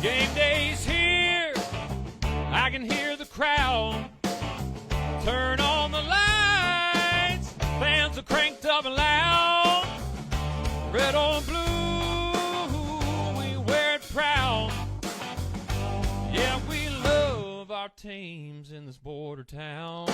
Game day's here, I can hear the crowd. Turn on the lights, fans are cranked up and loud. Red or blue, we wear it proud. Yeah, we love our teams in this border town.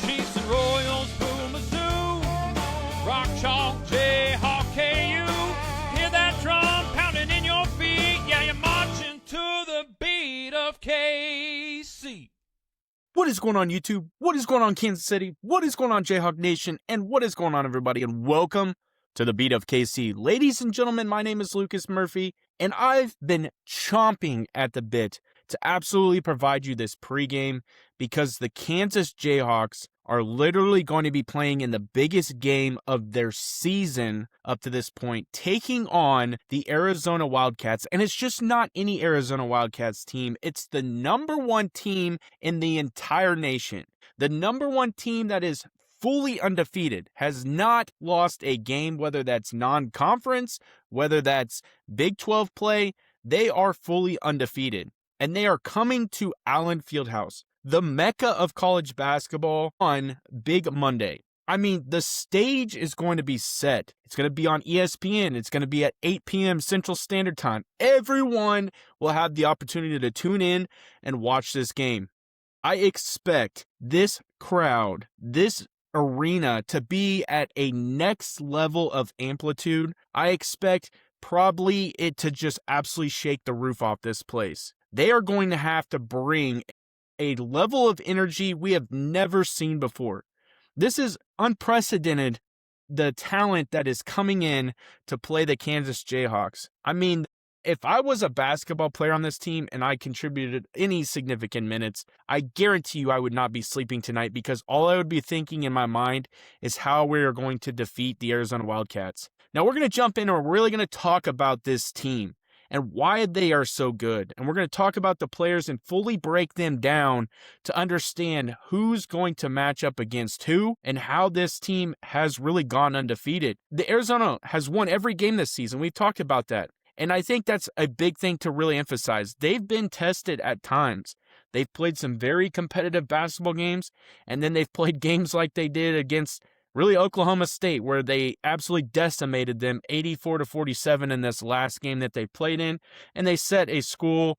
Chiefs and Royals, Boo Mizzou, Rock Chalk, Jayhawk, KU. Hear that drum pounding in your feet. Yeah, you're marching to the beat of KC. What is going on, YouTube? What is going on, Kansas City? What is going on, Jayhawk Nation? And what is going on, everybody? And welcome to the Beat of KC. Ladies and gentlemen, my name is Lucas Murphy, and I've been chomping at the bit to absolutely provide you this pregame because the Kansas Jayhawks are literally going to be playing in the biggest game of their season up to this point, taking on the Arizona Wildcats. And it's just not any Arizona Wildcats team. It's the number one team in the entire nation. The number one team that is fully undefeated, has not lost a game, whether that's non-conference, whether that's Big 12 play. They are fully undefeated. And they are coming to Allen Fieldhouse, the mecca of college basketball, on Big Monday. I mean, the stage is going to be set. It's going to be on ESPN. It's going to be at 8 p.m. Central Standard Time. Everyone will have the opportunity to tune in and watch this game. I expect this crowd, this arena, to be at a next level of amplitude. I expect probably it to just absolutely shake the roof off this place. They are going to have to bring a level of energy we have never seen before. This is unprecedented, the talent that is coming in to play the Kansas Jayhawks. I mean, if I was a basketball player on this team and I contributed any significant minutes, I guarantee you I would not be sleeping tonight because all I would be thinking in my mind is how we are going to defeat the Arizona Wildcats. Now we're going to jump in and we're really going to talk about this team and why they are so good. And we're going to talk about the players and fully break them down to understand who's going to match up against who and how this team has really gone undefeated. The Arizona has won every game this season. We've talked about that. And I think that's a big thing to really emphasize. They've been tested at times. They've played some very competitive basketball games, and then they've played games like they did against really Oklahoma State, where they absolutely decimated them 84-47 in this last game that they played in, and they set a school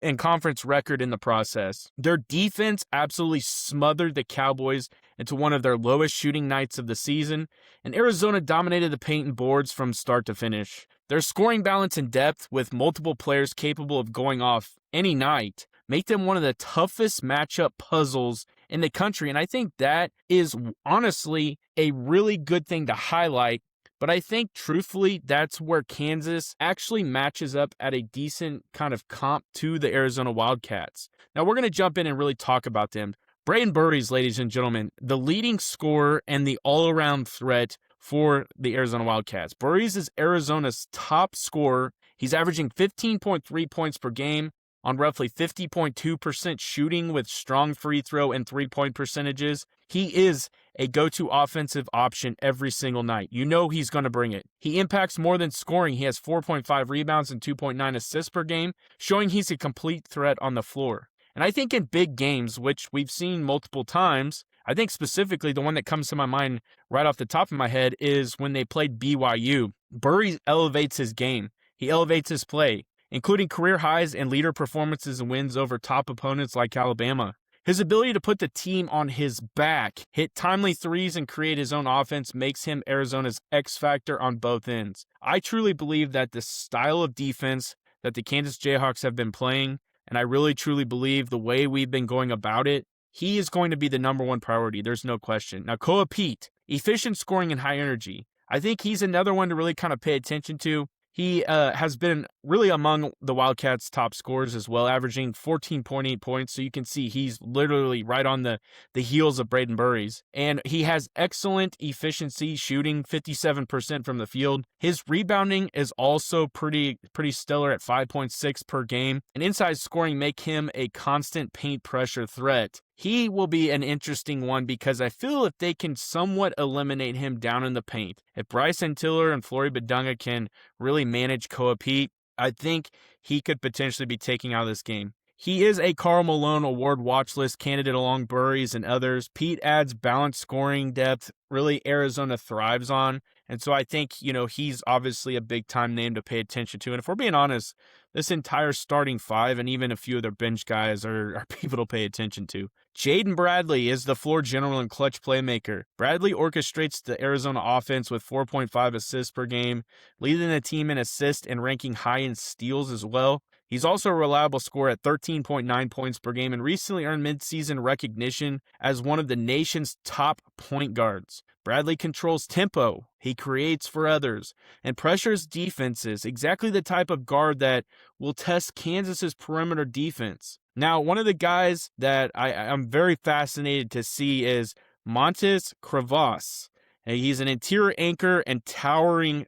and conference record in the process. Their defense absolutely smothered the Cowboys into one of their lowest shooting nights of the season, and Arizona dominated the paint and boards from start to finish. Their scoring balance and depth, with multiple players capable of going off any night, make them one of the toughest matchup puzzles in the country. And I think that is honestly a really good thing to highlight. But I think, truthfully, that's where Kansas actually matches up at a decent kind of comp to the Arizona Wildcats. Now, we're going to jump in and really talk about them. Braden Burries, ladies and gentlemen, the leading scorer and the all-around threat for the Arizona Wildcats. Burries is Arizona's top scorer. He's averaging 15.3 points per game on roughly 50.2% shooting with strong free throw and three-point percentages. He is a go-to offensive option every single night. You know he's going to bring it. He impacts more than scoring. He has 4.5 rebounds and 2.9 assists per game, showing he's a complete threat on the floor. And I think in big games, which we've seen multiple times, I think specifically the one that comes to my mind right off the top of my head is when they played BYU. Burries elevates his game. He elevates his play, including career highs and leader performances and wins over top opponents like Alabama. His ability to put the team on his back, hit timely threes, and create his own offense makes him Arizona's X factor on both ends. I truly believe that the style of defense that the Kansas Jayhawks have been playing, and I really truly believe the way we've been going about it, he is going to be the number one priority. There's no question. Now, Koa Pete, efficient scoring and high energy. I think he's another one to really kind of pay attention to. He has been really among the Wildcats' top scorers as well, averaging 14.8 points. So you can see he's literally right on the heels of Braden Burries. And he has excellent efficiency, shooting 57% from the field. His rebounding is also pretty stellar at 5.6 per game. And inside scoring make him a constant paint pressure threat. He will be an interesting one because I feel if they can somewhat eliminate him down in the paint, if Bryson Tiller and Flory Badunga can really manage Koa Pete, I think he could potentially be taking out of this game. He is a Karl Malone Award watch list candidate along Burries and others. Pete adds balanced scoring depth, really Arizona thrives on. And so I think, he's obviously a big-time name to pay attention to. And if we're being honest, this entire starting five and even a few of their bench guys are people to pay attention to. Jaden Bradley is the floor general and clutch playmaker. Bradley orchestrates the Arizona offense with 4.5 assists per game, leading the team in assists and ranking high in steals as well. He's also a reliable scorer at 13.9 points per game and recently earned midseason recognition as one of the nation's top point guards. Bradley controls tempo, he creates for others, and pressures defenses, exactly the type of guard that will test Kansas's perimeter defense. Now, one of the guys that I'm very fascinated to see is Montes Crevasse. He's an interior anchor and towering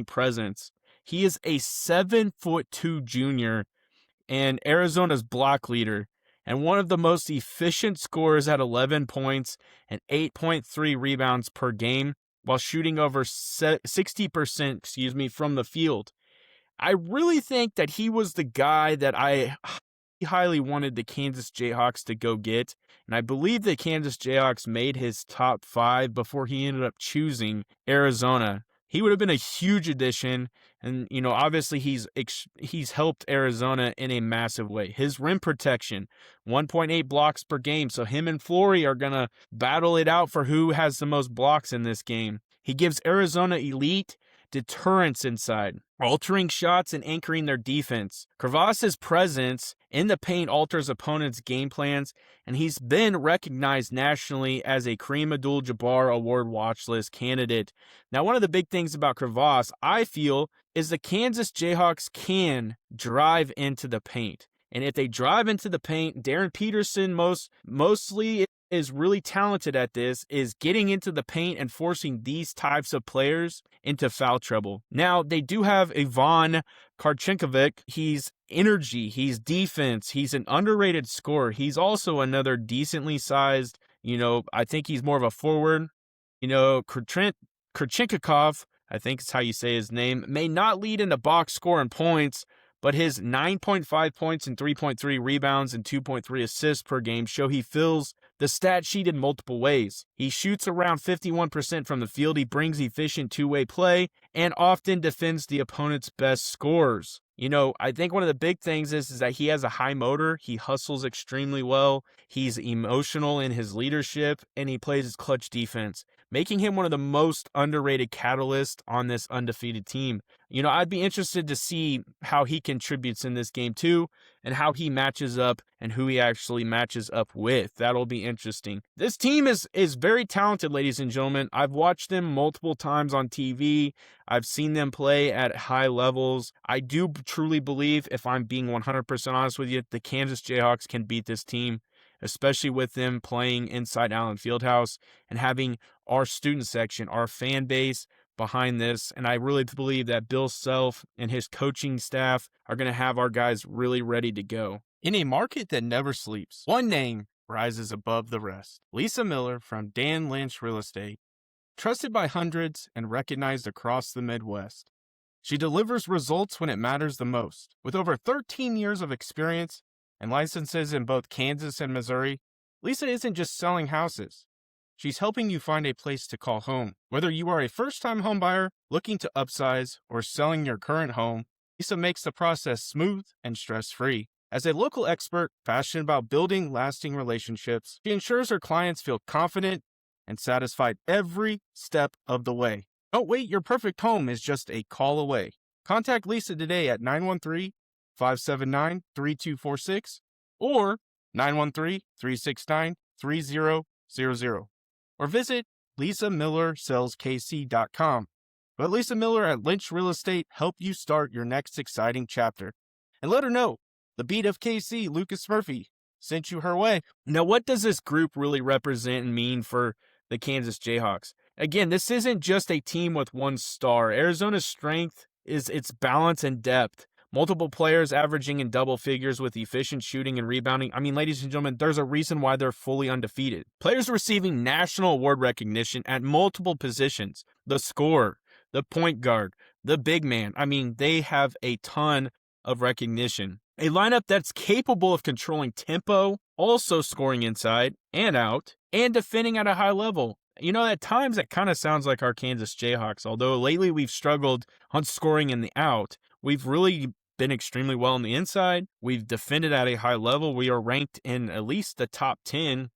presence. He is a 7'2" junior and Arizona's block leader and one of the most efficient scorers at 11 points and 8.3 rebounds per game while shooting over 60% from the field. I really think that he was the guy that I highly wanted the Kansas Jayhawks to go get, and I believe the Kansas Jayhawks made his top 5 before he ended up choosing Arizona. He would have been a huge addition, and obviously he's helped Arizona in a massive way. His rim protection, 1.8 blocks per game, so him and Flory are going to battle it out for who has the most blocks in this game. He gives Arizona elite deterrence inside, altering shots and anchoring their defense. Crevasse's presence in the paint alters opponents' game plans, and he's been recognized nationally as a Kareem Abdul-Jabbar Award watch list candidate. Now, one of the big things about Crevasse, I feel, is the Kansas Jayhawks can drive into the paint. And if they drive into the paint, Darren Peterson mostly is really talented at this, is getting into the paint and forcing these types of players into foul trouble. Now, they do have Ivan Karchenkovic. He's energy, he's defense, he's an underrated scorer. He's also another decently sized, I think he's more of a forward. Karchenkov, I think is how you say his name, may not lead in the box score and points, but his 9.5 points and 3.3 rebounds and 2.3 assists per game show he fills the stat sheet in multiple ways. He shoots around 51% from the field, he brings efficient two-way play, and often defends the opponent's best scorers. I think one of the big things is that he has a high motor, he hustles extremely well, he's emotional in his leadership, and he plays his clutch defense, making him one of the most underrated catalysts on this undefeated team. I'd be interested to see how he contributes in this game too, and how he matches up and who he actually matches up with. That'll be interesting. This team is very talented, ladies and gentlemen. I've watched them multiple times on TV. I've seen them play at high levels. I do truly believe, if I'm being 100% honest with you, the Kansas Jayhawks can beat this team, especially with them playing inside Allen Fieldhouse and having our student section, our fan base behind this. And I really believe that Bill Self and his coaching staff are going to have our guys really ready to go. In a market that never sleeps, one name rises above the rest. Lisa Miller from Dan Lynch Real Estate. Trusted by hundreds and recognized across the Midwest. She delivers results when it matters the most. With over 13 years of experience and licenses in both Kansas and Missouri, Lisa isn't just selling houses. She's helping you find a place to call home. Whether you are a first-time homebuyer looking to upsize or selling your current home, Lisa makes the process smooth and stress-free. As a local expert passionate about building lasting relationships, she ensures her clients feel confident and satisfied every step of the way. Don't wait, your perfect home is just a call away. Contact Lisa today at 913-579-3246 or 913-369-3000 or visit lisamillersaleskc.com. Let Lisa Miller at Lynch Real Estate help you start your next exciting chapter. And let her know the beat of KC, Lucas Murphy, sent you her way. Now, what does this group really represent and mean for the Kansas Jayhawks? Again, this isn't just a team with one star. Arizona's strength is its balance and depth. Multiple players averaging in double figures with efficient shooting and rebounding. I mean, ladies and gentlemen, there's a reason why they're fully undefeated. Players receiving national award recognition at multiple positions. The scorer, the point guard, the big man. I mean, they have a ton of recognition. A lineup that's capable of controlling tempo, also scoring inside and out, and defending at a high level. You know, at times that kind of sounds like our Kansas Jayhawks, although lately we've struggled on scoring in the out. We've really been extremely well on the inside. We've defended at a high level. We are ranked in at least the top 10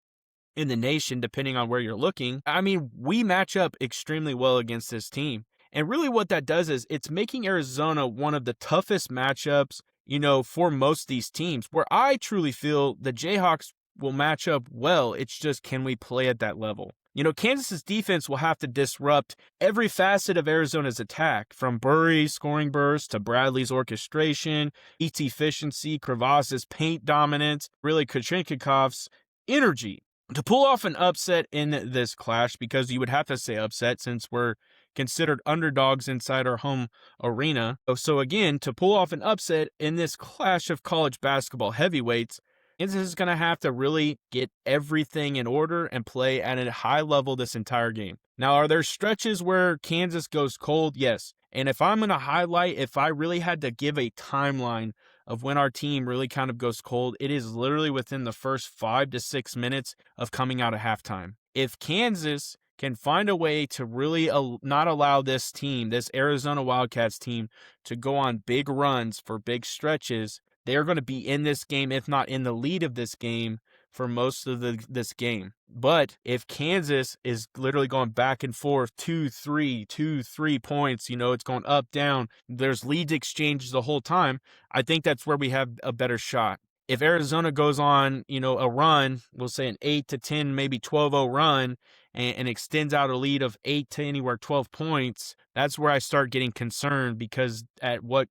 in the nation, depending on where you're looking. I mean, we match up extremely well against this team. And really what that does is it's making Arizona one of the toughest matchups, you know, for most of these teams, where I truly feel the Jayhawks will match up well. It's just, can we play at that level? You know, Kansas's defense will have to disrupt every facet of Arizona's attack, from Burry's scoring burst to Bradley's orchestration, Eats efficiency, Krivas's paint dominance, really Kochenikov's energy. To pull off an upset in this clash, because you would have to say upset since we're considered underdogs inside our home arena. So again, to pull off an upset in this clash of college basketball heavyweights, Kansas is going to have to really get everything in order and play at a high level this entire game. Now, are there stretches where Kansas goes cold? Yes. And if I'm going to highlight, if I really had to give a timeline of when our team really kind of goes cold, it is literally within the first 5 to 6 minutes of coming out of halftime. If Kansas can find a way to really not allow this team, this Arizona Wildcats team, to go on big runs for big stretches, they're going to be in this game, if not in the lead of this game, for most of this game. But if Kansas is literally going back and forth, 2-3 points, you know, it's going up, down, there's leads exchanged the whole time, I think that's where we have a better shot. If Arizona goes on, you know, a run, we'll say an 8-10, maybe 12-0 run, and extends out a lead of 8 to anywhere 12 points, that's where I start getting concerned, because at what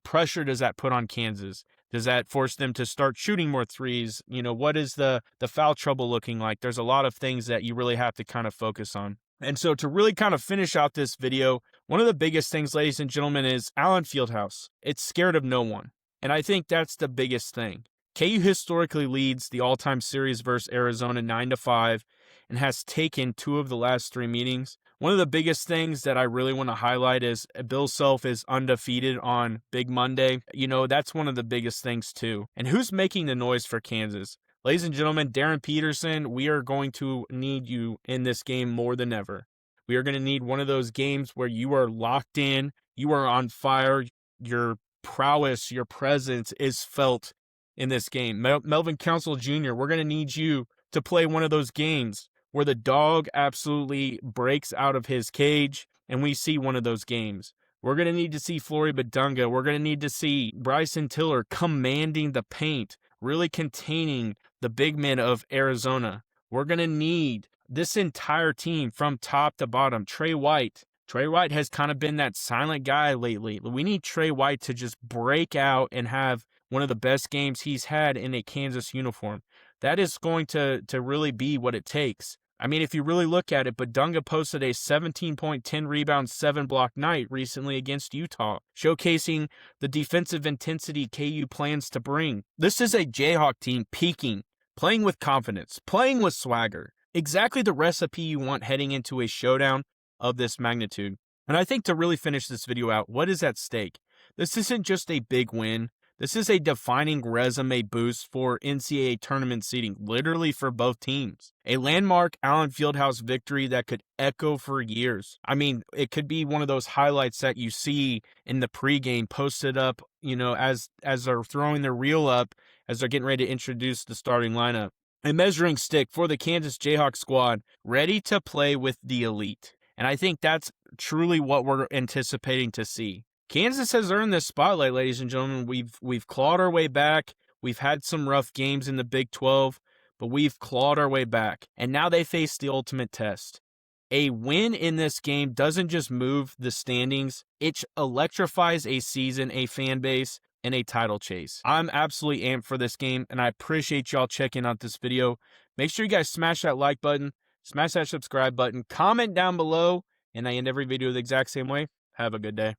pressure does that put on Kansas? Does that force them to start shooting more threes? You know, what is the foul trouble looking like? There's a lot of things that you really have to kind of focus on. And so to really kind of finish out this video, one of the biggest things, ladies and gentlemen, is Allen Fieldhouse. It's scared of no one. And I think that's the biggest thing. KU historically leads the all-time series versus Arizona 9-5 and has taken 2 of the last 3 meetings. One of the biggest things that I really want to highlight is Bill Self is undefeated on Big Monday. You know, that's one of the biggest things too. And who's making the noise for Kansas? Ladies and gentlemen, Darren Peterson, we are going to need you in this game more than ever. We are going to need one of those games where you are locked in, you are on fire, your prowess, your presence is felt in this game. Melvin Council Jr., we're going to need you to play one of those games where the dog absolutely breaks out of his cage and we see one of those games. We're going to need to see Flory Badunga. We're going to need to see Bryson Tiller commanding the paint, really containing the big men of Arizona. We're going to need this entire team from top to bottom. Trey White has kind of been that silent guy lately. We need Trey White to just break out and have one of the best games he's had in a Kansas uniform. That is going to really be what it takes. I mean, if you really look at it, Badunga posted a 17-point, 10-rebound, 7-block night recently against Utah, showcasing the defensive intensity KU plans to bring. This is a Jayhawk team peaking, playing with confidence, playing with swagger. Exactly the recipe you want heading into a showdown of this magnitude. And I think to really finish this video out, what is at stake? This isn't just a big win. This is a defining resume boost for NCAA tournament seeding, literally for both teams. A landmark Allen Fieldhouse victory that could echo for years. I mean, it could be one of those highlights that you see in the pregame posted up, you know, as they're throwing their reel up, as they're getting ready to introduce the starting lineup. A measuring stick for the Kansas Jayhawks squad, ready to play with the elite. And I think that's truly what we're anticipating to see. Kansas has earned this spotlight, ladies and gentlemen. We've clawed our way back. We've had some rough games in the Big 12, but we've clawed our way back. And now they face the ultimate test. A win in this game doesn't just move the standings. It electrifies a season, a fan base, and a title chase. I'm absolutely amped for this game, and I appreciate y'all checking out this video. Make sure you guys smash that like button, smash that subscribe button, comment down below, and I end every video the exact same way. Have a good day.